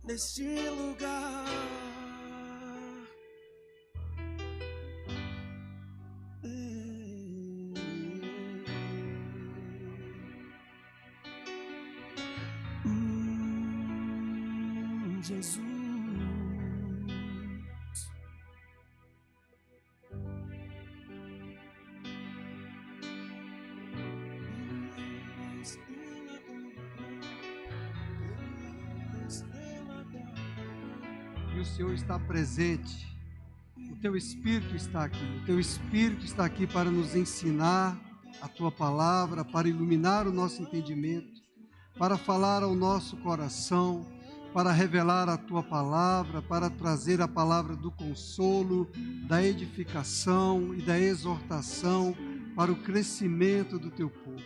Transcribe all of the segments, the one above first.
neste lugar. Jesus. E o Senhor está presente, o Teu Espírito está aqui, o Teu Espírito está aqui para nos ensinar a Tua palavra, para iluminar o nosso entendimento, para falar ao nosso coração, para revelar a Tua palavra, para trazer a palavra do consolo, da edificação e da exortação para o crescimento do Teu povo.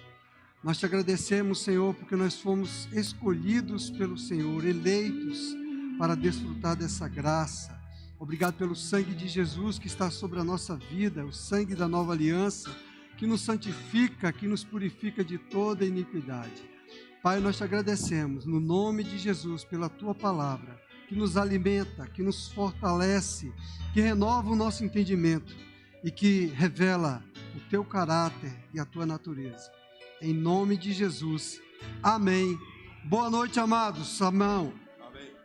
Nós te agradecemos, Senhor, porque nós fomos escolhidos pelo Senhor, eleitos para desfrutar dessa graça. Obrigado pelo sangue de Jesus que está sobre a nossa vida, o sangue da nova aliança, que nos santifica, que nos purifica de toda iniquidade. Pai, nós te agradecemos, no nome de Jesus, pela Tua palavra, que nos alimenta, que nos fortalece, que renova o nosso entendimento e que revela o Teu caráter e a Tua natureza. Em nome de Jesus. Amém. Boa noite, amados. Amém.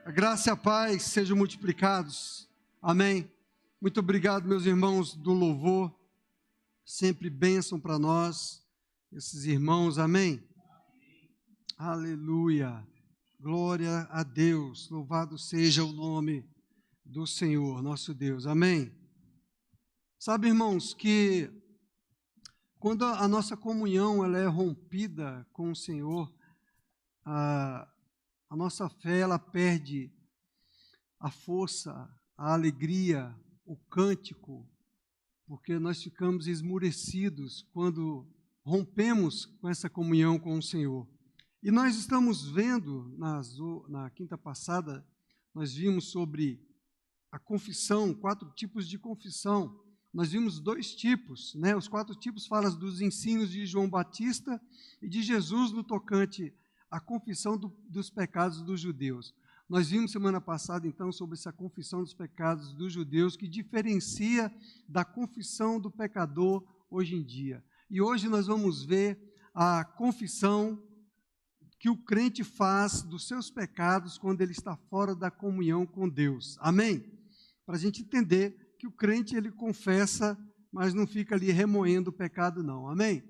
A graça e a paz sejam multiplicados. Amém. Muito obrigado, meus irmãos do louvor. Sempre bênção para nós, esses irmãos. Amém. Aleluia. Glória a Deus. Louvado seja o nome do Senhor, nosso Deus. Amém. Sabe, irmãos, que quando a nossa comunhão ela é rompida com o Senhor, a nossa fé ela perde a força, a alegria, o cântico, porque nós ficamos esmurecidos quando rompemos com essa comunhão com o Senhor. E nós estamos vendo, na quinta passada, nós vimos sobre a confissão, 4 tipos de confissão. Nós vimos 2 tipos, né? Os 4 tipos falam dos ensinos de João Batista e de Jesus no tocante à confissão dos pecados dos judeus. Nós vimos semana passada, então, sobre essa confissão dos pecados dos judeus, que diferencia da confissão do pecador hoje em dia. E hoje nós vamos ver a confissão que o crente faz dos seus pecados quando ele está fora da comunhão com Deus. Amém? Para a gente entender que o crente, ele confessa, mas não fica ali remoendo o pecado, não. Amém?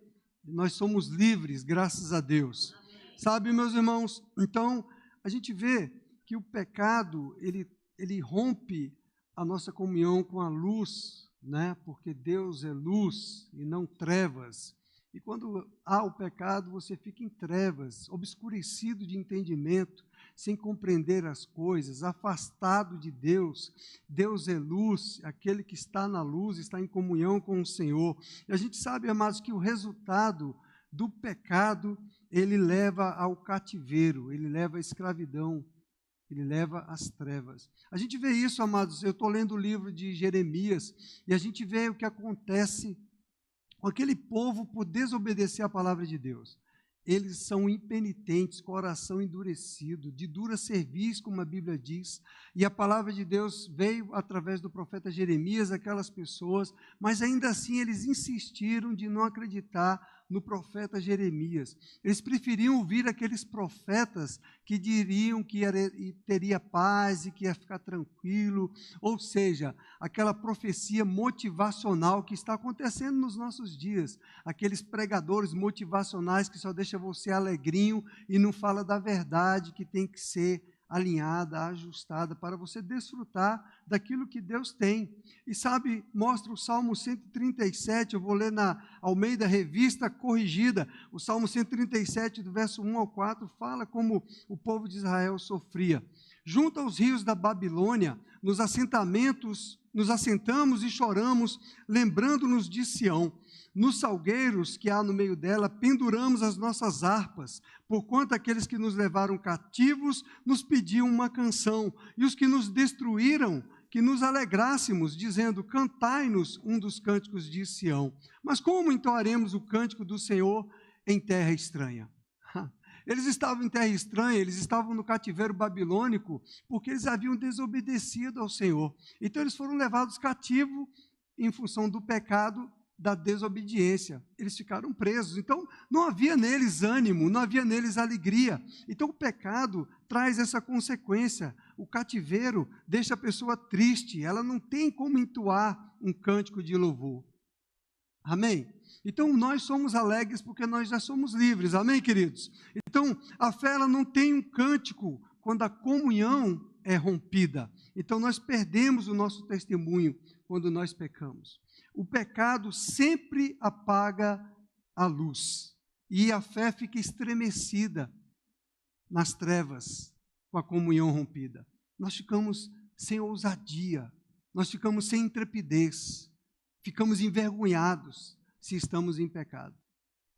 Nós somos livres, graças a Deus. Sabe, meus irmãos, então, a gente vê que o pecado, ele rompe a nossa comunhão com a luz, né? Porque Deus é luz e não trevas. E quando há o pecado, você fica em trevas, obscurecido de entendimento, sem compreender as coisas, afastado de Deus. Deus é luz, aquele que está na luz está em comunhão com o Senhor. E a gente sabe, amados, que o resultado do pecado, ele leva ao cativeiro, ele leva à escravidão, ele leva às trevas. A gente vê isso, amados, eu estou lendo o livro de Jeremias, e a gente vê o que acontece com aquele povo por desobedecer a palavra de Deus. Eles são impenitentes, coração endurecido, de dura cerviz, como a Bíblia diz, e a palavra de Deus veio através do profeta Jeremias, aquelas pessoas, mas ainda assim eles insistiram de não acreditar no profeta Jeremias. Eles preferiam ouvir aqueles profetas que diriam que teria paz e que ia ficar tranquilo, ou seja, aquela profecia motivacional que está acontecendo nos nossos dias, aqueles pregadores motivacionais que só deixam você alegrinho e não fala da verdade que tem que ser alinhada, ajustada, para você desfrutar daquilo que Deus tem. E sabe, mostra o Salmo 137, eu vou ler na Almeida Revista Corrigida, o Salmo 137, do verso 1 ao 4, fala como o povo de Israel sofria. Junto aos rios da Babilônia, nos assentamos e choramos, lembrando-nos de Sião. Nos salgueiros que há no meio dela, penduramos as nossas harpas, porquanto aqueles que nos levaram cativos nos pediam uma canção, e os que nos destruíram, que nos alegrássemos, dizendo, cantai-nos um dos cânticos de Sião. Mas como entoaremos o cântico do Senhor em terra estranha? Eles estavam em terra estranha, eles estavam no cativeiro babilônico, porque eles haviam desobedecido ao Senhor. Então eles foram levados cativos em função do pecado, da desobediência. Eles ficaram presos. Então não havia neles ânimo, não havia neles alegria. Então o pecado traz essa consequência. O cativeiro deixa a pessoa triste, ela não tem como entoar um cântico de louvor. Amém? Então nós somos alegres porque nós já somos livres. Amém, queridos? Então a fé ela não tem um cântico quando a comunhão é rompida. Então nós perdemos o nosso testemunho quando nós pecamos. O pecado sempre apaga a luz e a fé fica estremecida nas trevas com a comunhão rompida. Nós ficamos sem ousadia, nós ficamos sem intrepidez, ficamos envergonhados se estamos em pecado.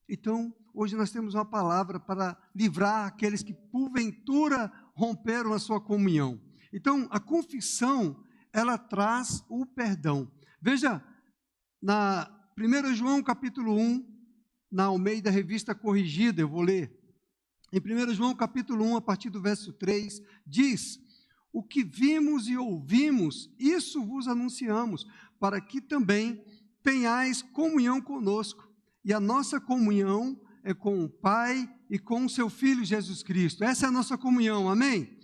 Então, hoje nós temos uma palavra para livrar aqueles que porventura romperam a sua comunhão. Então, a confissão, ela traz o perdão. Veja, na 1 João capítulo 1, na Almeida Revista Corrigida, eu vou ler. Em 1 João capítulo 1, a partir do verso 3, diz: o que vimos e ouvimos, isso vos anunciamos, para que também tenhais comunhão conosco. E a nossa comunhão é com o Pai e com o seu Filho Jesus Cristo. Essa é a nossa comunhão, amém?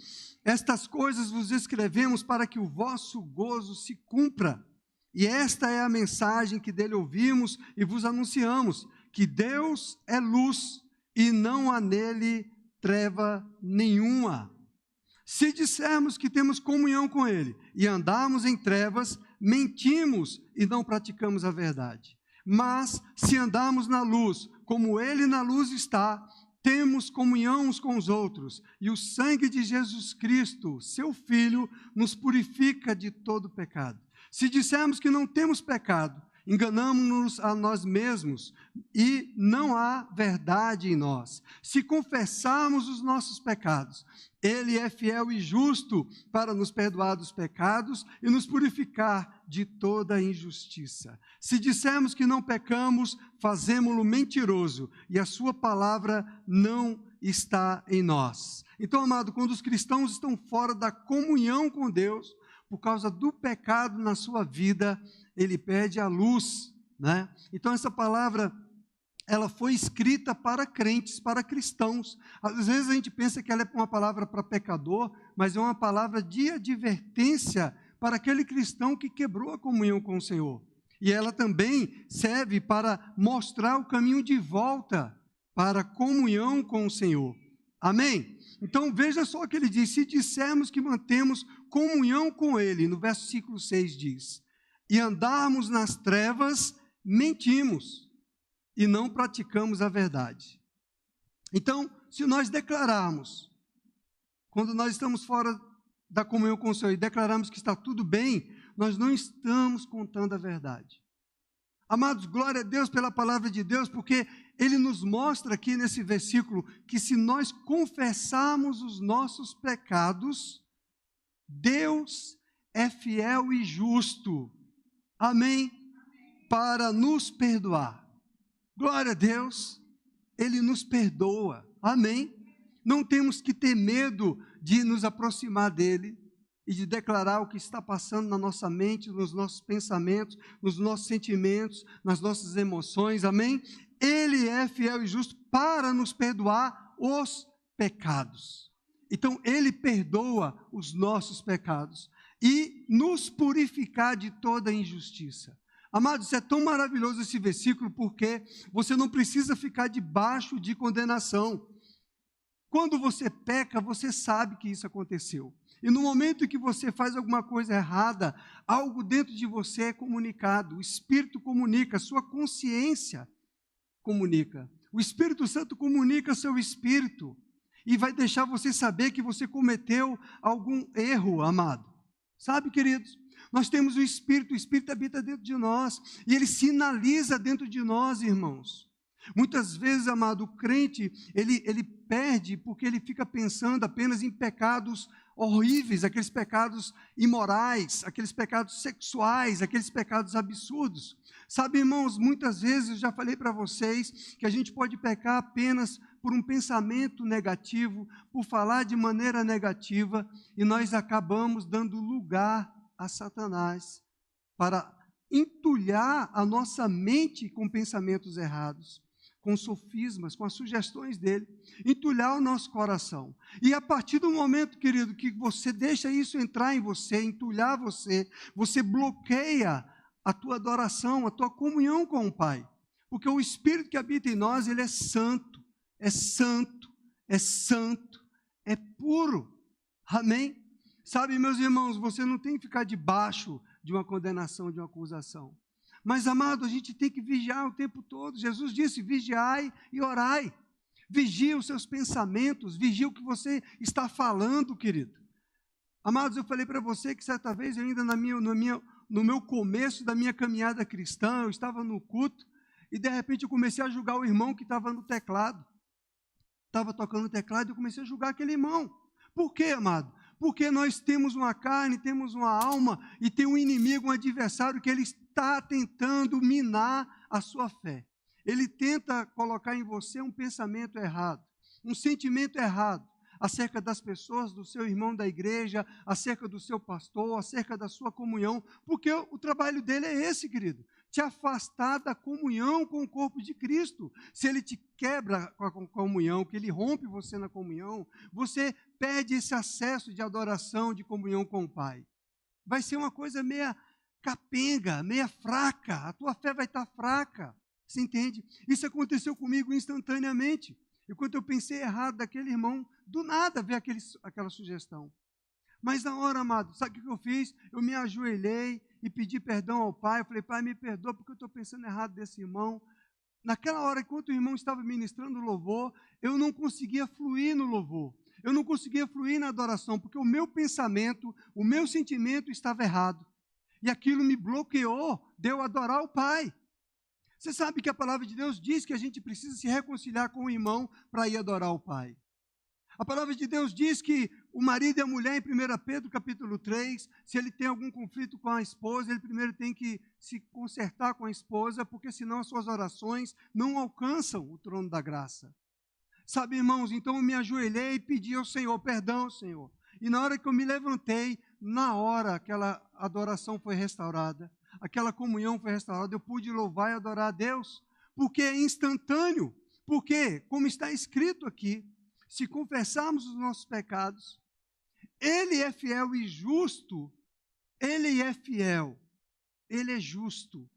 Estas coisas vos escrevemos para que o vosso gozo se cumpra. E esta é a mensagem que dele ouvimos e vos anunciamos, que Deus é luz e não há nele treva nenhuma. Se dissermos que temos comunhão com ele e andarmos em trevas, mentimos e não praticamos a verdade. Mas se andarmos na luz, como ele na luz está, temos comunhão uns com os outros, e o sangue de Jesus Cristo, seu Filho, nos purifica de todo pecado. Se dissermos que não temos pecado, enganamos-nos a nós mesmos e não há verdade em nós. Se confessarmos os nossos pecados, ele é fiel e justo para nos perdoar dos pecados e nos purificar de toda injustiça. Se dissermos que não pecamos, fazemo-lo mentiroso e a sua palavra não está em nós. Então, amado, quando os cristãos estão fora da comunhão com Deus, por causa do pecado na sua vida, ele perde a luz, né? Então essa palavra, ela foi escrita para crentes, para cristãos. Às vezes a gente pensa que ela é uma palavra para pecador, mas é uma palavra de advertência para aquele cristão que quebrou a comunhão com o Senhor. E ela também serve para mostrar o caminho de volta para a comunhão com o Senhor. Amém? Então veja só o que ele diz: se dissermos que mantemos comunhão com ele, no versículo 6 diz: e andarmos nas trevas, mentimos e não praticamos a verdade. Então, se nós declararmos, quando nós estamos fora da comunhão com o Senhor e declararmos que está tudo bem, nós não estamos contando a verdade. Amados, glória a Deus pela palavra de Deus, porque ele nos mostra aqui nesse versículo que se nós confessarmos os nossos pecados, Deus é fiel e justo, amém, para nos perdoar. Glória a Deus, ele nos perdoa, amém. Não temos que ter medo de nos aproximar dele e de declarar o que está passando na nossa mente, nos nossos pensamentos, nos nossos sentimentos, nas nossas emoções, amém? Ele é fiel e justo para nos perdoar os pecados. Então, ele perdoa os nossos pecados e nos purificar de toda injustiça. Amados, isso é tão maravilhoso esse versículo, porque você não precisa ficar debaixo de condenação. Quando você peca, você sabe que isso aconteceu. E no momento que você faz alguma coisa errada, algo dentro de você é comunicado. O Espírito comunica, a sua consciência comunica. O Espírito Santo comunica seu espírito e vai deixar você saber que você cometeu algum erro, amado. Sabe, queridos? Nós temos o Espírito habita dentro de nós e ele sinaliza dentro de nós, irmãos. Muitas vezes, amado, o crente, ele perde porque ele fica pensando apenas em pecados horríveis, aqueles pecados imorais, aqueles pecados sexuais, aqueles pecados absurdos. Sabe, irmãos, muitas vezes eu já falei para vocês que a gente pode pecar apenas por um pensamento negativo, por falar de maneira negativa, e nós acabamos dando lugar a Satanás para entulhar a nossa mente com pensamentos errados, com sofismas, com as sugestões dele, entulhar o nosso coração. E a partir do momento, querido, que você deixa isso entrar em você, entulhar você, você bloqueia a tua adoração, a tua comunhão com o Pai. Porque o Espírito que habita em nós, ele é santo, é santo, é santo, é puro. Amém? Sabe, meus irmãos, você não tem que ficar debaixo de uma condenação, de uma acusação. Mas, amado, a gente tem que vigiar o tempo todo. Jesus disse, vigiai e orai. Vigia os seus pensamentos, vigia o que você está falando, querido. Amados, eu falei para você que certa vez, eu ainda no meu começo da minha caminhada cristã, eu estava no culto, e de repente eu comecei a julgar o irmão que estava no teclado. Estava tocando o teclado e eu comecei a julgar aquele irmão. Por quê, amado? Porque nós temos uma carne, temos uma alma, e tem um inimigo, um adversário, que ele está tentando minar a sua fé. Ele tenta colocar em você um pensamento errado, um sentimento errado, acerca das pessoas, do seu irmão da igreja, acerca do seu pastor, acerca da sua comunhão, porque o trabalho dele é esse, querido, te afastar da comunhão com o corpo de Cristo. Se ele te quebra com a comunhão, que ele rompe você na comunhão, você perde esse acesso de adoração, de comunhão com o Pai. Vai ser uma coisa meia capenga, meia fraca, a tua fé vai estar fraca, você entende? Isso aconteceu comigo instantaneamente. E quando eu pensei errado daquele irmão, do nada veio aquela sugestão. Mas na hora, amado, sabe o que eu fiz? Eu me ajoelhei e pedi perdão ao Pai. Eu falei, Pai, me perdoa porque eu estou pensando errado desse irmão. Naquela hora, enquanto o irmão estava ministrando o louvor, eu não conseguia fluir no louvor. Eu não conseguia fluir na adoração, porque o meu pensamento, o meu sentimento estava errado. E aquilo me bloqueou de eu adorar o Pai. Você sabe que a palavra de Deus diz que a gente precisa se reconciliar com o irmão para ir adorar o Pai. A palavra de Deus diz que o marido e a mulher, em 1 Pedro capítulo 3, se ele tem algum conflito com a esposa, ele primeiro tem que se consertar com a esposa, porque senão as suas orações não alcançam o trono da graça. Sabe, irmãos, então eu me ajoelhei e pedi ao Senhor, perdão, Senhor. E na hora que eu me levantei, na hora aquela adoração foi restaurada, aquela comunhão foi restaurada, eu pude louvar e adorar a Deus, porque é instantâneo, porque, como está escrito aqui, se confessarmos os nossos pecados, Ele é fiel e justo, Ele é fiel, Ele é justo,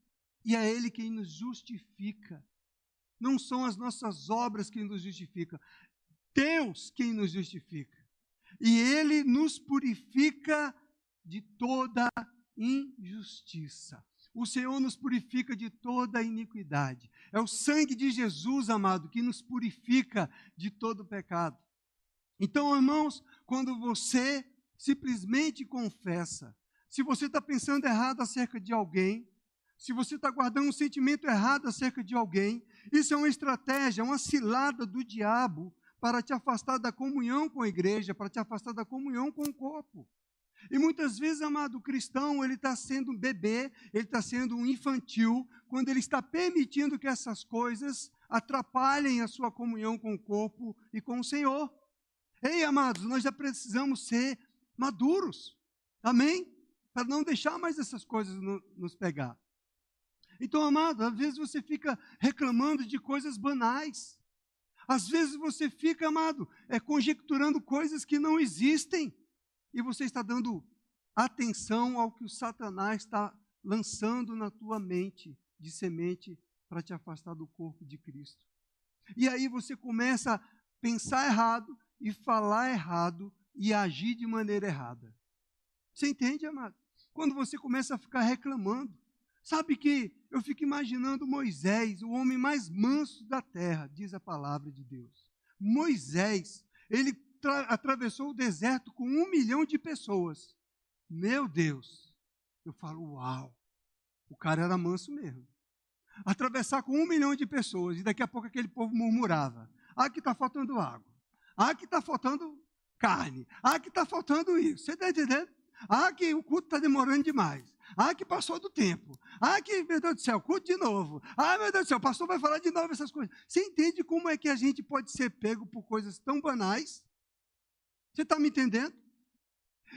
e é Ele quem nos justifica. Não são as nossas obras quem nos justifica, Deus quem nos justifica. E Ele nos purifica de toda injustiça. O Senhor nos purifica de toda iniquidade. É o sangue de Jesus, amado, que nos purifica de todo pecado. Então, irmãos, quando você simplesmente confessa, se você está pensando errado acerca de alguém, se você está guardando um sentimento errado acerca de alguém, isso é uma estratégia, uma cilada do diabo para te afastar da comunhão com a igreja, para te afastar da comunhão com o corpo. E muitas vezes, amado, o cristão, ele está sendo um bebê, ele está sendo um infantil, quando ele está permitindo que essas coisas atrapalhem a sua comunhão com o corpo e com o Senhor. Ei, amados, nós já precisamos ser maduros, amém? Para não deixar mais essas coisas nos pegar. Então, amado, às vezes você fica reclamando de coisas banais. Às vezes você fica, amado, conjecturando coisas que não existem. E você está dando atenção ao que o Satanás está lançando na tua mente de semente para te afastar do corpo de Cristo. E aí você começa a pensar errado e falar errado e agir de maneira errada. Você entende, amado? Quando você começa a ficar reclamando. Sabe que eu fico imaginando Moisés, o homem mais manso da terra, diz a palavra de Deus. Moisés, ele atravessou o deserto com 1 milhão de pessoas. Meu Deus, eu falo, uau, o cara era manso mesmo. Atravessar com 1 milhão de pessoas, e daqui a pouco aquele povo murmurava. Ah, que está faltando água. Ah, que está faltando carne. Ah, que está faltando isso. Você está entendendo? Ah, que o culto está demorando demais. Ah, que passou do tempo. Ah, que, meu Deus do céu, culto de novo. Ah, meu Deus do céu, o pastor vai falar de novo essas coisas. Você entende como é que a gente pode ser pego por coisas tão banais? Você está me entendendo?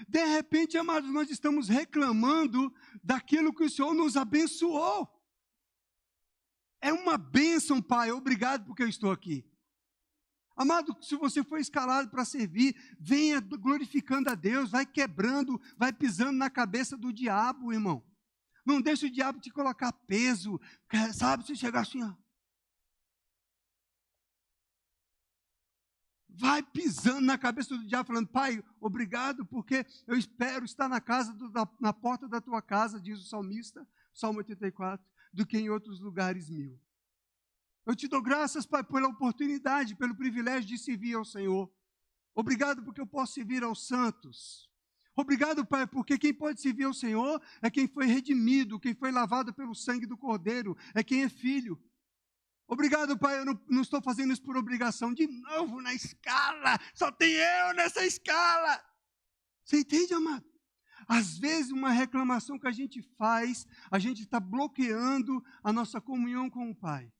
De repente, amados, nós estamos reclamando daquilo que o Senhor nos abençoou. É uma bênção, Pai, obrigado porque eu estou aqui. Amado, se você foi escalado para servir, venha glorificando a Deus, vai quebrando, vai pisando na cabeça do diabo, irmão. Não deixe o diabo te colocar peso, sabe, se chegar assim, ó. Vai pisando na cabeça do diabo, falando, Pai, obrigado, porque eu espero estar na porta da tua casa, diz o salmista, Salmo 84, do que em outros lugares 1000. Eu te dou graças, Pai, pela oportunidade, pelo privilégio de servir ao Senhor. Obrigado porque eu posso servir aos santos. Obrigado, Pai, porque quem pode servir ao Senhor é quem foi redimido, quem foi lavado pelo sangue do Cordeiro, é quem é filho. Obrigado, Pai, eu não estou fazendo isso por obrigação. De novo na escala, só tem eu nessa escala. Você entende, amado? Às vezes, uma reclamação que a gente faz, a gente está bloqueando a nossa comunhão com o Pai.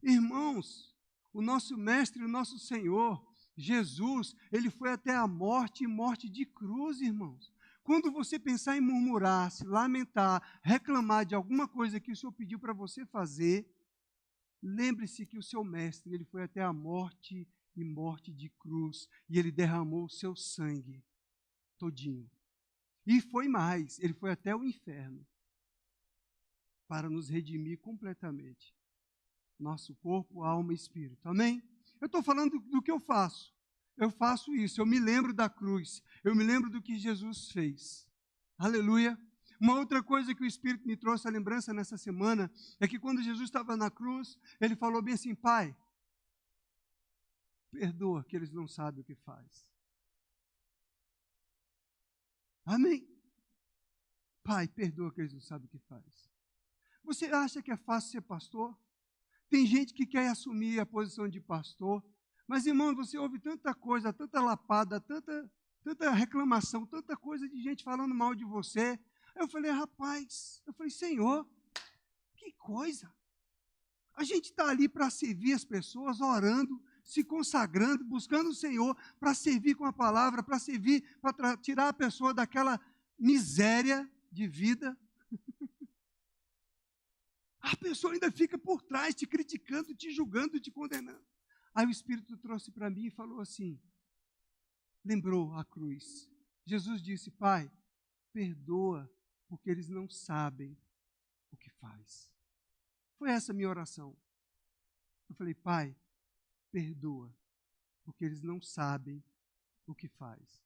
Irmãos, o nosso Mestre, o nosso Senhor, Jesus, Ele foi até a morte e morte de cruz, irmãos. Quando você pensar em murmurar, se lamentar, reclamar de alguma coisa que o Senhor pediu para você fazer, lembre-se que o seu Mestre, Ele foi até a morte e morte de cruz, e Ele derramou o seu sangue todinho. E foi mais, Ele foi até o inferno para nos redimir completamente. Nosso corpo, alma e espírito. Amém? Eu estou falando do que eu faço. Eu faço isso, eu me lembro da cruz, eu me lembro do que Jesus fez. Aleluia. Uma outra coisa que o Espírito me trouxe a lembrança nessa semana é que quando Jesus estava na cruz, Ele falou bem assim, Pai, perdoa que eles não sabem o que faz. Amém? Pai, perdoa que eles não sabem o que faz. Você acha que é fácil ser pastor? Tem gente que quer assumir a posição de pastor, mas, irmão, você ouve tanta coisa, tanta lapada, tanta reclamação, tanta coisa de gente falando mal de você. Aí eu falei, rapaz, Senhor, que coisa. A gente está ali para servir as pessoas, orando, se consagrando, buscando o Senhor, para servir com a palavra, para servir, para tirar a pessoa daquela miséria de vida. A pessoa ainda fica por trás, te criticando, te julgando, te condenando. Aí o Espírito trouxe para mim e falou assim, lembrou a cruz. Jesus disse, Pai, perdoa, porque eles não sabem o que faz. Foi essa a minha oração. Eu falei, Pai, perdoa, porque eles não sabem o que faz.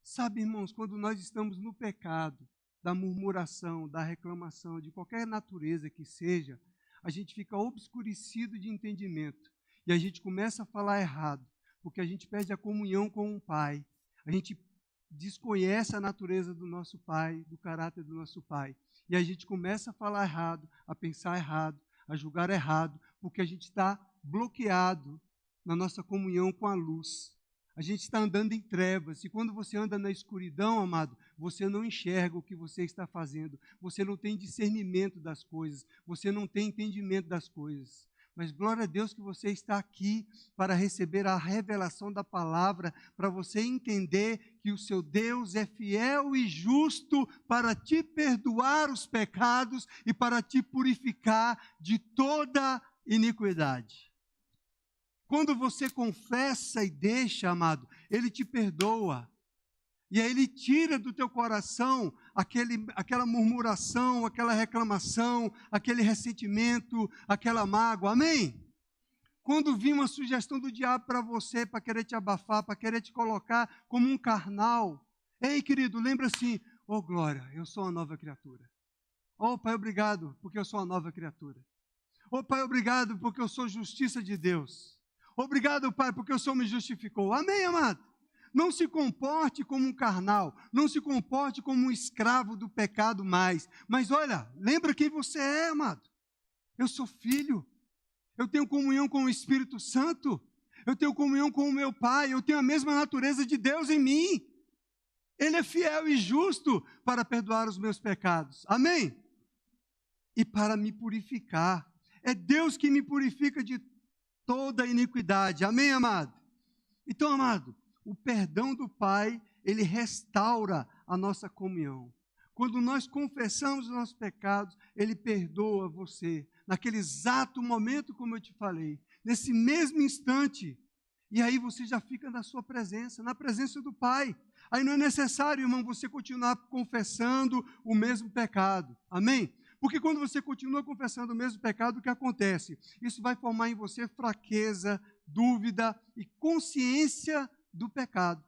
Sabe, irmãos, quando nós estamos no pecado, da murmuração, da reclamação, de qualquer natureza que seja, a gente fica obscurecido de entendimento e a gente começa a falar errado, porque a gente perde a comunhão com o Pai, a gente desconhece a natureza do nosso Pai, do caráter do nosso Pai, e a gente começa a falar errado, a pensar errado, a julgar errado, porque a gente está bloqueado na nossa comunhão com a luz. A gente está andando em trevas, e quando você anda na escuridão, amado, você não enxerga o que você está fazendo, você não tem discernimento das coisas, você não tem entendimento das coisas. Mas glória a Deus que você está aqui para receber a revelação da palavra, para você entender que o seu Deus é fiel e justo para te perdoar os pecados e para te purificar de toda iniquidade. Quando você confessa e deixa, amado, Ele te perdoa. E aí Ele tira do teu coração aquela murmuração, aquela reclamação, aquele ressentimento, aquela mágoa. Amém? Quando vir uma sugestão do diabo para você, para querer te abafar, para querer te colocar como um carnal. Ei, querido, lembra assim, oh glória, eu sou uma nova criatura. Oh Pai, obrigado, porque eu sou uma nova criatura. Oh Pai, obrigado, porque eu sou justiça de Deus. Obrigado, Pai, porque o Senhor me justificou. Amém, amado? Não se comporte como um carnal, não se comporte como um escravo do pecado mais. Mas olha, lembra quem você é, amado. Eu sou filho, eu tenho comunhão com o Espírito Santo, Eu tenho comunhão com o meu Pai, eu tenho a mesma natureza de Deus em mim. Ele é fiel e justo para perdoar os meus pecados. Amém? E para me purificar. É Deus que me purifica de toda iniquidade. Amém, amado? Então, amado, o perdão do Pai, ele restaura a nossa comunhão. Quando nós confessamos os nossos pecados, ele perdoa você. Naquele exato momento, como eu te falei, nesse mesmo instante. E aí você já fica na sua presença, na presença do Pai. Aí não é necessário, irmão, você continuar confessando o mesmo pecado. Amém? Porque quando você continua confessando o mesmo pecado, o que acontece? Isso vai formar em você fraqueza, dúvida e consciência do pecado.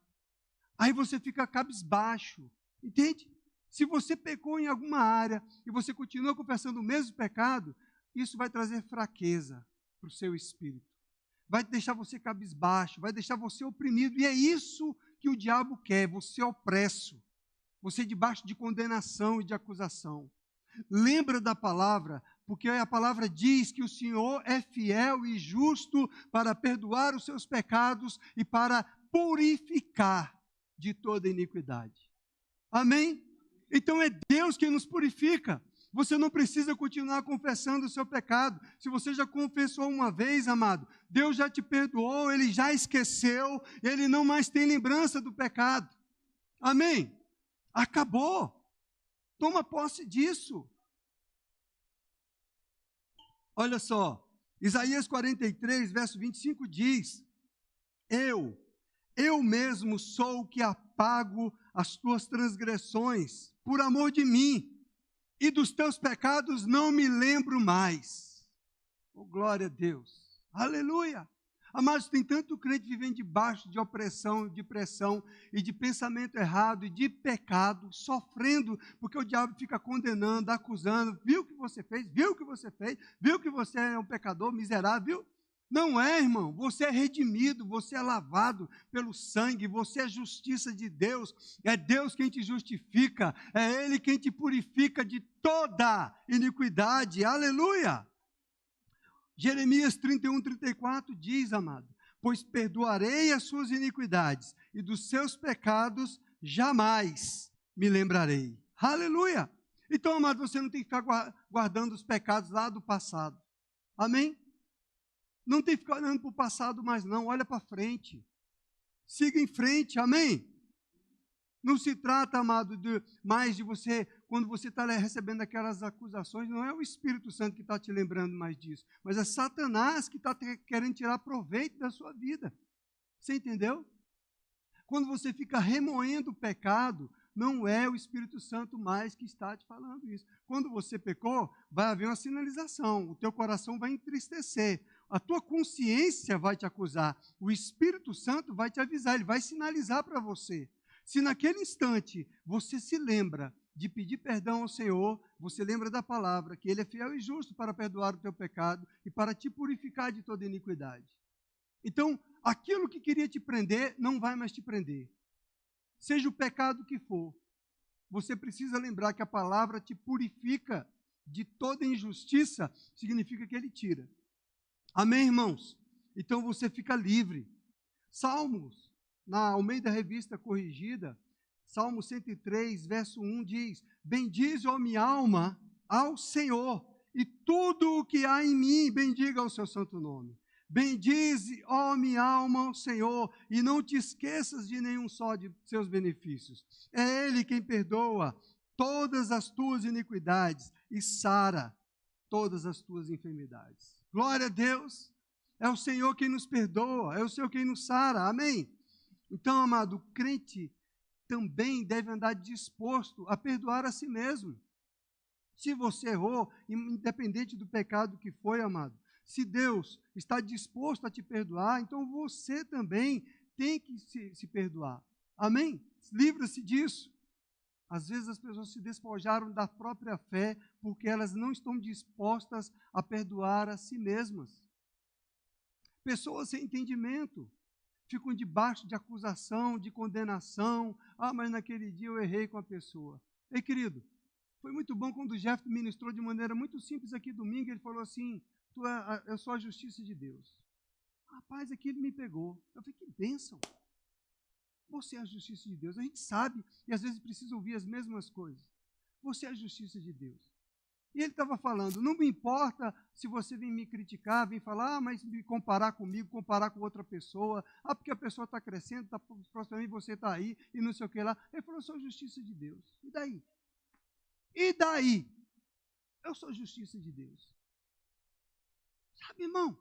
Aí você fica cabisbaixo, entende? Se você pecou em alguma área e você continua confessando o mesmo pecado, isso vai trazer fraqueza para o seu espírito. Vai deixar você cabisbaixo, vai deixar você oprimido. E é isso que o diabo quer, você opresso, você debaixo de condenação e de acusação. Lembra da palavra, porque a palavra diz que o Senhor é fiel e justo para perdoar os seus pecados e para purificar de toda iniquidade. Amém? Então é Deus quem nos purifica. Você não precisa continuar confessando o seu pecado. Se você já confessou uma vez, amado, Deus já te perdoou, Ele já esqueceu, Ele não mais tem lembrança do pecado. Amém? Acabou. Toma posse disso. Olha só, Isaías 43, verso 25 diz: Eu mesmo sou o que apago as tuas transgressões por amor de mim, e dos teus pecados não me lembro mais. Oh, glória a Deus. Aleluia. Amados, tem tanto crente vivendo debaixo de opressão, de pressão e de pensamento errado e de pecado, sofrendo, porque o diabo fica condenando, acusando. Viu o que você fez? Viu o que você fez? Viu que você é um pecador miserável? Não é, irmão. Você é redimido, você é lavado pelo sangue, você é justiça de Deus. É Deus quem te justifica, é Ele quem te purifica de toda iniquidade. Aleluia! Jeremias 31, 34 diz, amado: pois perdoarei as suas iniquidades e dos seus pecados jamais me lembrarei. Aleluia! Então, amado, você não tem que ficar guardando os pecados lá do passado. Amém? Não tem que ficar olhando para o passado mais não, olha para frente. Siga em frente, amém? Não se trata, amado, mais de você, quando você está recebendo aquelas acusações, não é o Espírito Santo que está te lembrando mais disso, mas é Satanás que está querendo tirar proveito da sua vida. Você entendeu? Quando você fica remoendo o pecado, não é o Espírito Santo mais que está te falando isso. Quando você pecou, vai haver uma sinalização, o teu coração vai entristecer, a tua consciência vai te acusar, o Espírito Santo vai te avisar, ele vai sinalizar para você. Se naquele instante você se lembra de pedir perdão ao Senhor, você lembra da palavra, que Ele é fiel e justo para perdoar o teu pecado e para te purificar de toda iniquidade. Então, aquilo que queria te prender, não vai mais te prender. Seja o pecado que for, você precisa lembrar que a palavra te purifica de toda injustiça, significa que Ele tira. Amém, irmãos? Então você fica livre. Salmos, na Almeida Revista Corrigida, Salmo 103, verso 1 diz: bendize, ó minha alma, ao Senhor, e tudo o que há em mim, bendiga o seu santo nome. Bendize, ó minha alma, ao Senhor, e não te esqueças de nenhum só de seus benefícios. É Ele quem perdoa todas as tuas iniquidades e sara todas as tuas enfermidades. Glória a Deus! É o Senhor quem nos perdoa, é o Senhor quem nos sara. Amém? Então, amado, o crente também deve andar disposto a perdoar a si mesmo. Se você errou, independente do pecado que foi, amado, se Deus está disposto a te perdoar, então você também tem que se perdoar. Amém? Livra-se disso. Às vezes as pessoas se despojaram da própria fé porque elas não estão dispostas a perdoar a si mesmas. Pessoas sem entendimento ficam debaixo de acusação, de condenação. Ah, mas naquele dia eu errei com a pessoa. Ei, querido, foi muito bom quando o Jeff ministrou de maneira muito simples aqui domingo. Ele falou assim: eu sou a justiça de Deus. Rapaz, aquilo me pegou. Eu falei, que bênção. Você é a justiça de Deus. A gente sabe e às vezes precisa ouvir as mesmas coisas. Você é a justiça de Deus. E ele estava falando, não me importa se você vem me criticar, vem falar, mas me comparar comigo, comparar com outra pessoa, porque a pessoa está crescendo, está próximo a mim, você está aí, e não sei o que lá. Ele falou, eu sou a justiça de Deus. E daí? E daí? Eu sou a justiça de Deus. Sabe, irmão?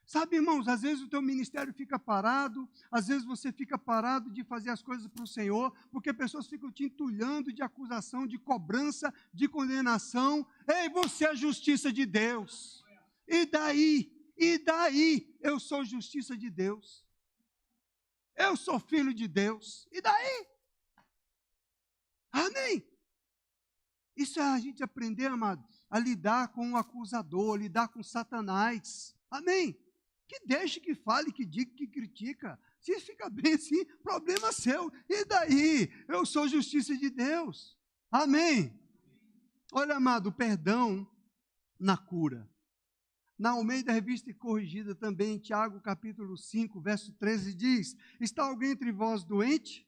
Sabe, irmãos, às vezes o teu ministério fica parado, às vezes você fica parado de fazer as coisas para o Senhor, porque pessoas ficam te entulhando de acusação, de cobrança, de condenação. Ei, você é a justiça de Deus. E daí? E daí? Eu sou justiça de Deus. Eu sou filho de Deus. E daí? Amém? Isso é a gente aprender, amado, a lidar com o acusador, lidar com Satanás. Amém? Que deixe, que fale, que diga, que critica. Se fica bem assim, problema seu. E daí? Eu sou justiça de Deus. Amém? Olha, amado, o perdão na cura. Na Almeida Revista e Corrigida também, Tiago capítulo 5, verso 13 diz, está alguém entre vós doente?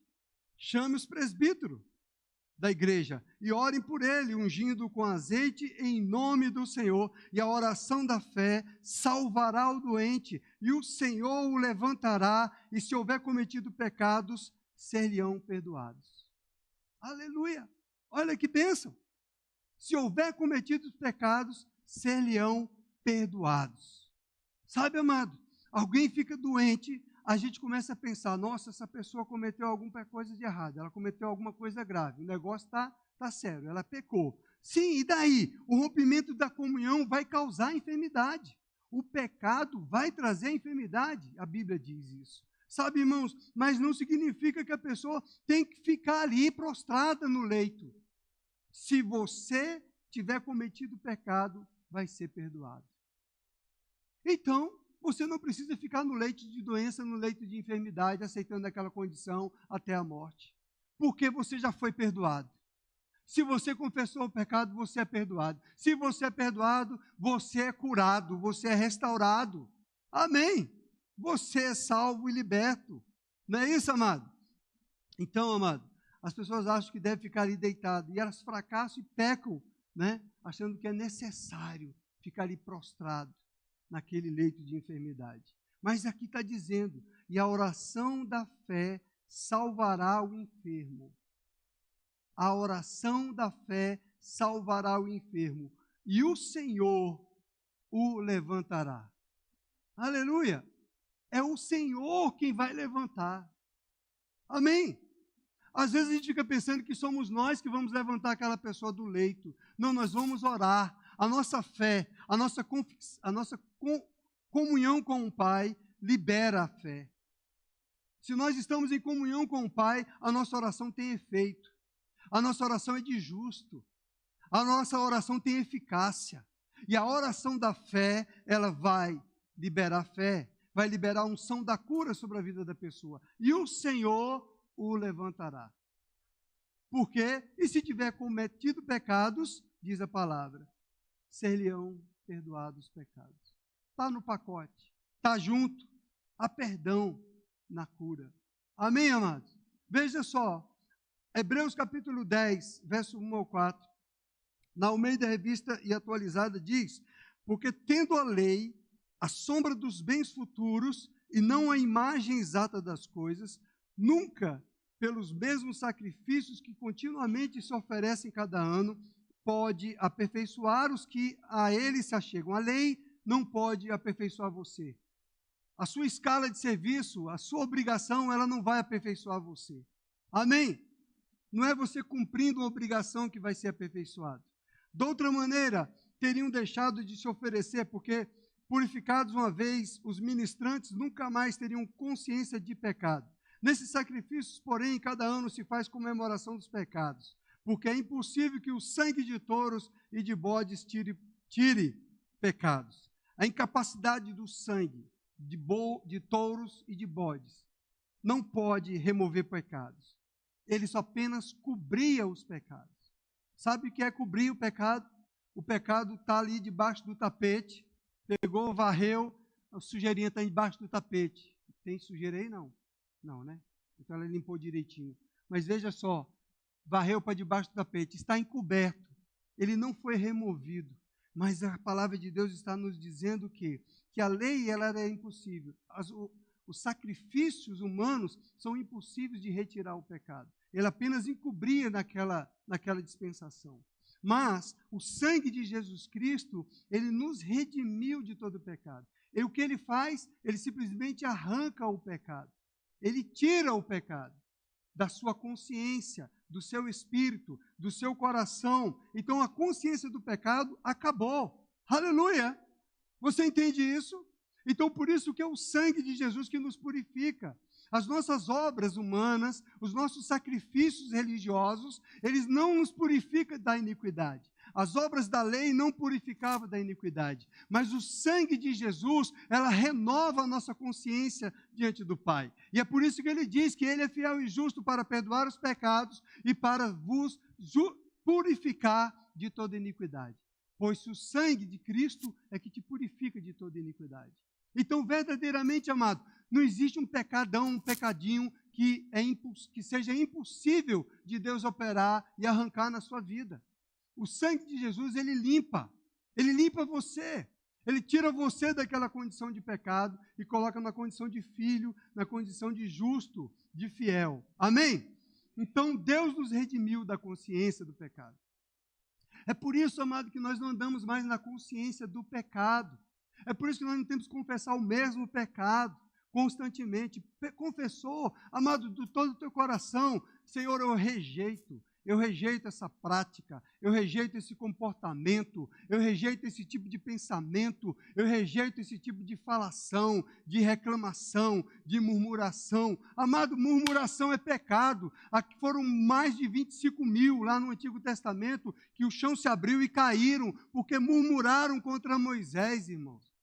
Chame os presbíteros da igreja, e orem por ele, ungindo com azeite em nome do Senhor, e a oração da fé salvará o doente, e o Senhor o levantará, e se houver cometido pecados, ser-lhe-ão perdoados. Aleluia! Olha que bênção! Se houver cometido pecados, ser-lhe-ão perdoados. Sabe, amado, alguém fica doente, a gente começa a pensar, nossa, essa pessoa cometeu alguma coisa de errado, ela cometeu alguma coisa grave, o negócio está sério, ela pecou. Sim, e daí? O rompimento da comunhão vai causar enfermidade. O pecado vai trazer enfermidade, a Bíblia diz isso. Sabe, irmãos, mas não significa que a pessoa tem que ficar ali prostrada no leito. Se você tiver cometido pecado, vai ser perdoado. Então, você não precisa ficar no leito de doença, no leito de enfermidade, aceitando aquela condição até a morte. Porque você já foi perdoado. Se você confessou o pecado, você é perdoado. Se você é perdoado, você é curado, você é restaurado. Amém? Você é salvo e liberto. Não é isso, amado? Então, amado, as pessoas acham que devem ficar ali deitado e elas fracassam e pecam, né? Achando que é necessário ficar ali prostrado naquele leito de enfermidade. Mas aqui está dizendo, e a oração da fé salvará o enfermo. A oração da fé salvará o enfermo, e o Senhor o levantará. Aleluia! É o Senhor quem vai levantar. Amém? Às vezes a gente fica pensando que somos nós que vamos levantar aquela pessoa do leito. Não, nós vamos orar. A nossa fé, a nossa comunhão com o Pai libera a fé. Se nós estamos em comunhão com o Pai, a nossa oração tem efeito. A nossa oração é de justo. A nossa oração tem eficácia. E a oração da fé, ela vai liberar fé, vai liberar a unção da cura sobre a vida da pessoa. E o Senhor o levantará. Por quê? E se tiver cometido pecados, diz a palavra, ser-lhe-ão perdoados os pecados. Está no pacote, está junto, há perdão na cura. Amém, amados? Veja só, Hebreus capítulo 10, verso 1 ao 4, na Almeida Revista e Atualizada diz, porque tendo a lei, a sombra dos bens futuros e não a imagem exata das coisas, nunca, pelos mesmos sacrifícios que continuamente se oferecem cada ano, pode aperfeiçoar os que a ele se achegam. A lei não pode aperfeiçoar você. A sua escala de serviço, a sua obrigação, ela não vai aperfeiçoar você. Amém? Não é você cumprindo uma obrigação que vai ser aperfeiçoado. De outra maneira, teriam deixado de se oferecer, porque purificados uma vez, os ministrantes nunca mais teriam consciência de pecado. Nesses sacrifícios, porém, cada ano se faz comemoração dos pecados, porque é impossível que o sangue de touros e de bodes tire pecados. A incapacidade do sangue de touros e de bodes não pode remover pecados. Ele só apenas cobria os pecados. Sabe o que é cobrir o pecado? O pecado está ali debaixo do tapete, pegou, varreu, a sujeirinha está embaixo do tapete. Tem sujeira aí? Não. Não, né? Então ela limpou direitinho. Mas veja só, varreu para debaixo do tapete, está encoberto. Ele não foi removido. Mas a palavra de Deus está nos dizendo que a lei ela era impossível. Os sacrifícios humanos são impossíveis de retirar o pecado. Ele apenas encobria naquela dispensação. Mas o sangue de Jesus Cristo, ele nos redimiu de todo o pecado. E o que ele faz? Ele simplesmente arranca o pecado. Ele tira o pecado da sua consciência, do seu espírito, do seu coração. Então a consciência do pecado acabou. Aleluia! Você entende isso? Então por isso que é o sangue de Jesus que nos purifica. As nossas obras humanas, os nossos sacrifícios religiosos, eles não nos purificam da iniquidade. As obras da lei não purificavam da iniquidade, mas o sangue de Jesus, ela renova a nossa consciência diante do Pai. E é por isso que ele diz que ele é fiel e justo para perdoar os pecados e para vos purificar de toda iniquidade. Pois o sangue de Cristo é que te purifica de toda iniquidade. Então, verdadeiramente, amado, não existe um pecadão, um pecadinho que seja impossível de Deus operar e arrancar na sua vida. O sangue de Jesus, ele limpa você, ele tira você daquela condição de pecado e coloca na condição de filho, na condição de justo, de fiel. Amém? Então, Deus nos redimiu da consciência do pecado. É por isso, amado, que nós não andamos mais na consciência do pecado. É por isso que nós não temos que confessar o mesmo pecado constantemente. Confessou, amado, de todo o teu coração, Senhor, eu rejeito essa prática, eu rejeito esse comportamento, eu rejeito esse tipo de pensamento, eu rejeito esse tipo de falação, de reclamação, de murmuração. Amado, murmuração é pecado. Aqui foram mais de 25 mil lá no Antigo Testamento que o chão se abriu e caíram porque murmuraram contra Moisés, irmãos.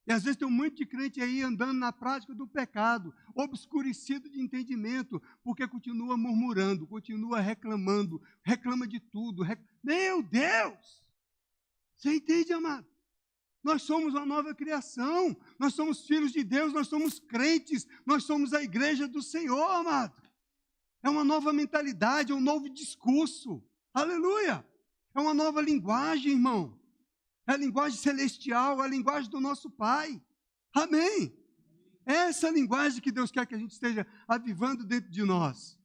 E às vezes tem um monte de crente aí andando na prática do pecado, obscurecido de entendimento, porque continua murmurando, continua reclamando, reclama de tudo. Meu Deus! Você entende, amado? Nós somos uma nova criação, nós somos filhos de Deus, nós somos crentes, nós somos a igreja do Senhor, amado. É uma nova mentalidade, é um novo discurso. Aleluia! É uma nova linguagem, irmão. É a linguagem celestial, é a linguagem do nosso Pai. Amém? É essa linguagem que Deus quer que a gente esteja avivando dentro de nós.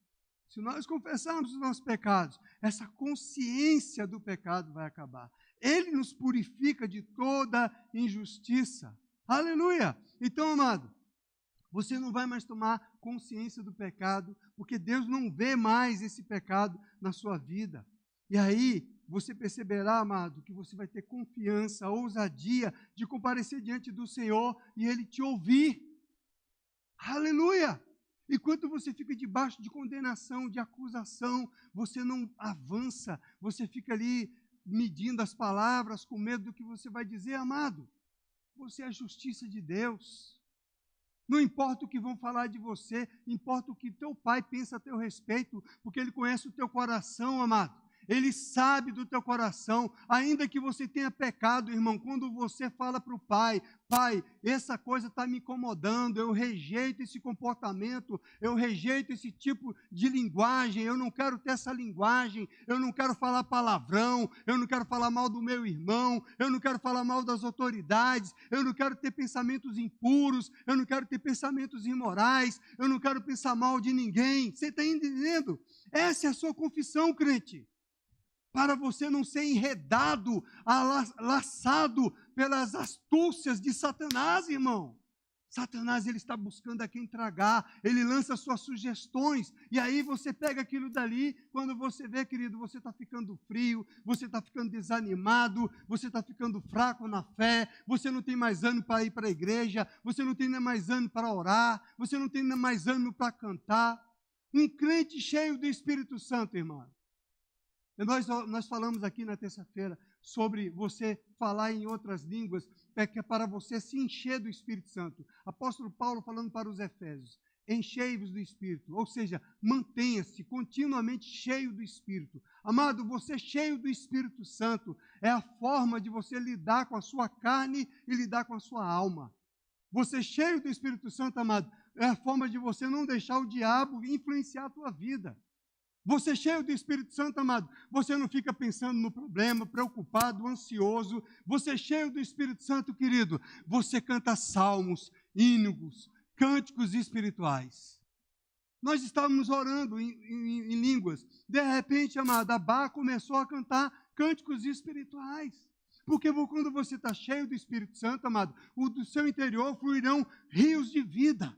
Se nós confessarmos os nossos pecados, essa consciência do pecado vai acabar. Ele nos purifica de toda injustiça. Aleluia! Então, amado, você não vai mais tomar consciência do pecado, porque Deus não vê mais esse pecado na sua vida. E aí, você perceberá, amado, que você vai ter confiança, ousadia de comparecer diante do Senhor e Ele te ouvir. Aleluia! Enquanto você fica debaixo de condenação, de acusação, você não avança, você fica ali medindo as palavras com medo do que você vai dizer, amado. Você é a justiça de Deus. Não importa o que vão falar de você, importa o que teu pai pensa a teu respeito, porque ele conhece o teu coração, amado. Ele sabe do teu coração, ainda que você tenha pecado, irmão, quando você fala para o pai, pai, essa coisa está me incomodando, eu rejeito esse comportamento, eu rejeito esse tipo de linguagem, eu não quero ter essa linguagem, eu não quero falar palavrão, eu não quero falar mal do meu irmão, eu não quero falar mal das autoridades, eu não quero ter pensamentos impuros, eu não quero ter pensamentos imorais, eu não quero pensar mal de ninguém. Você está entendendo? Essa é a sua confissão, crente. Para você não ser enredado, laçado pelas astúcias de Satanás, irmão. Satanás, ele está buscando a quem tragar, ele lança suas sugestões, e aí você pega aquilo dali, quando você vê, querido, você está ficando frio, você está ficando desanimado, você está ficando fraco na fé, você não tem mais ânimo para ir para a igreja, você não tem mais ânimo para orar, você não tem mais ânimo para cantar. Um crente cheio do Espírito Santo, irmão. Nós falamos aqui na terça-feira sobre você falar em outras línguas, que é para você se encher do Espírito Santo. Apóstolo Paulo falando para os Efésios, enchei-vos do Espírito, ou seja, mantenha-se continuamente cheio do Espírito. Amado, você cheio do Espírito Santo é a forma de você lidar com a sua carne e lidar com a sua alma. Você cheio do Espírito Santo, amado, é a forma de você não deixar o diabo influenciar a tua vida. Você cheio do Espírito Santo, amado, você não fica pensando no problema, preocupado, ansioso. Você cheio do Espírito Santo, querido, você canta salmos, hinos, cânticos espirituais. Nós estávamos orando em línguas. De repente, amado, Abá começou a cantar cânticos espirituais. Porque quando você está cheio do Espírito Santo, amado, do seu interior fluirão rios de vida.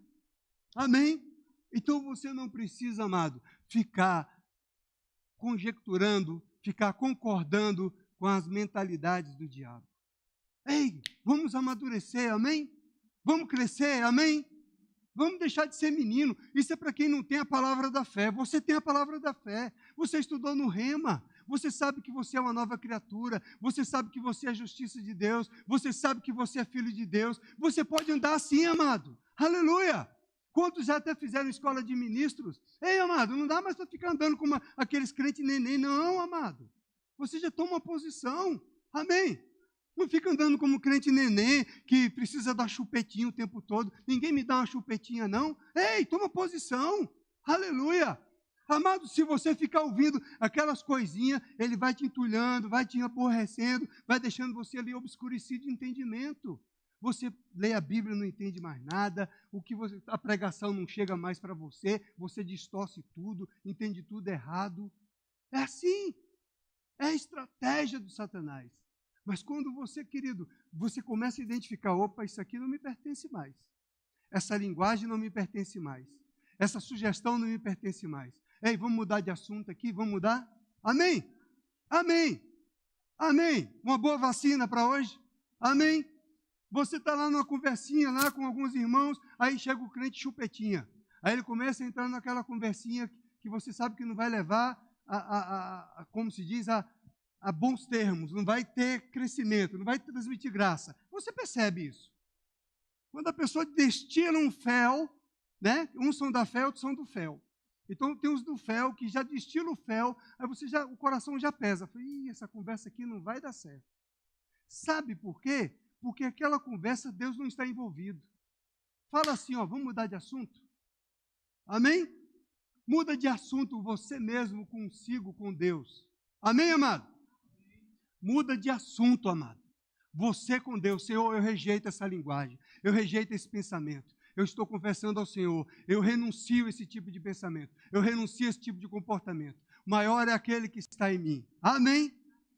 Amém? Então você não precisa, amado, ficar conjecturando, ficar concordando com as mentalidades do diabo. Ei, vamos amadurecer, amém? Vamos crescer, amém? Vamos deixar de ser menino. Isso é para quem não tem a palavra da fé. Você tem a palavra da fé. Você estudou no Rema. Você sabe que você é uma nova criatura. Você sabe que você é a justiça de Deus. Você sabe que você é filho de Deus. Você pode andar assim, amado. Aleluia! Quantos já até fizeram escola de ministros? Ei, amado, não dá mais para ficar andando como aqueles crentes neném. Não, amado. Você já toma uma posição. Amém? Não fica andando como crente neném, que precisa dar chupetinho o tempo todo. Ninguém me dá uma chupetinha, não. Ei, toma posição. Aleluia. Amado, se você ficar ouvindo aquelas coisinhas, ele vai te entulhando, vai te aborrecendo, vai deixando você ali obscurecido de entendimento. Você lê a Bíblia e não entende mais nada, a pregação não chega mais para você, você distorce tudo, entende tudo errado. É assim. É a estratégia do Satanás. Mas quando você, querido, você começa a identificar, opa, isso aqui não me pertence mais. Essa linguagem não me pertence mais. Essa sugestão não me pertence mais. Ei, vamos mudar de assunto aqui? Vamos mudar? Amém? Amém? Amém? Uma boa vacina para hoje? Amém? Você está lá numa conversinha lá com alguns irmãos, aí chega o crente chupetinha. Aí ele começa a entrar naquela conversinha que você sabe que não vai levar como se diz, a bons termos, não vai ter crescimento, não vai transmitir graça. Você percebe isso? Quando a pessoa destila um fel, né? Uns são da fé, outros são do fel. Então tem os do fel que já destilam o fel, aí o coração já pesa. Ih, essa conversa aqui não vai dar certo. Sabe por quê? Porque aquela conversa Deus não está envolvido. Fala assim, ó, vamos mudar de assunto? Amém? Muda de assunto você mesmo consigo, com Deus. Amém, amado? Muda de assunto, amado. Você com Deus. Senhor, eu rejeito essa linguagem. Eu rejeito esse pensamento. Eu estou confessando ao Senhor. Eu renuncio a esse tipo de pensamento. Eu renuncio a esse tipo de comportamento. Maior é aquele que está em mim. Amém?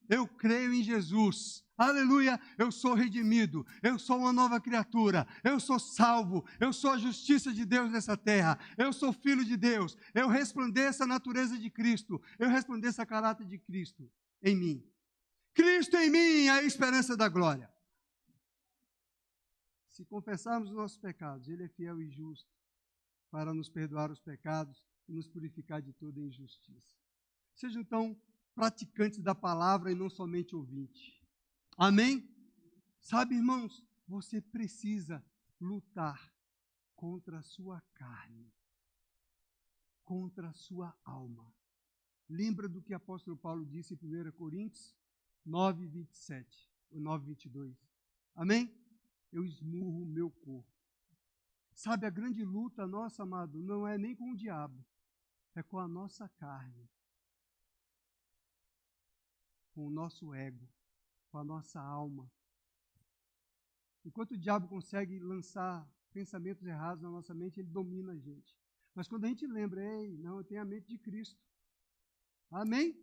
Eu creio em Jesus. Aleluia. Eu sou redimido. Eu sou uma nova criatura. Eu sou salvo. Eu sou a justiça de Deus nessa terra. Eu sou filho de Deus. Eu resplandeço a natureza de Cristo. Eu resplandeço a caráter de Cristo em mim. Cristo em mim é a esperança da glória. Se confessarmos os nossos pecados, Ele é fiel e justo para nos perdoar os pecados e nos purificar de toda injustiça. Sejam então praticantes da palavra e não somente ouvintes. Amém? Sabe, irmãos, você precisa lutar contra a sua carne, contra a sua alma. Lembra do que o apóstolo Paulo disse em 1 Coríntios 9:27, ou 9:22. Amém? Eu esmurro o meu corpo. Sabe, a grande luta nossa, amado, não é nem com o diabo, é com a nossa carne, com o nosso ego, com a nossa alma. Enquanto o diabo consegue lançar pensamentos errados na nossa mente, ele domina a gente. Mas quando a gente lembra, ei, não, eu tenho a mente de Cristo. Amém?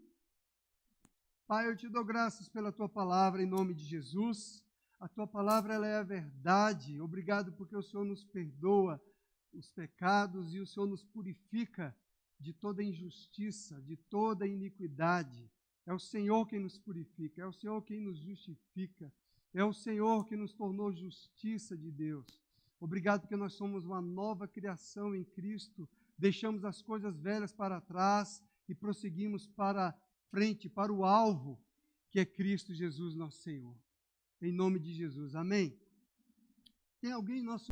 Pai, eu te dou graças pela tua palavra em nome de Jesus. A tua palavra ela é a verdade. Obrigado porque o Senhor nos perdoa os pecados e o Senhor nos purifica de toda injustiça, de toda iniquidade. É o Senhor quem nos purifica, é o Senhor quem nos justifica, é o Senhor que nos tornou justiça de Deus. Obrigado porque nós somos uma nova criação em Cristo, deixamos as coisas velhas para trás e prosseguimos para frente, para o alvo, que é Cristo Jesus, nosso Senhor. Em nome de Jesus, amém? Tem alguém em nosso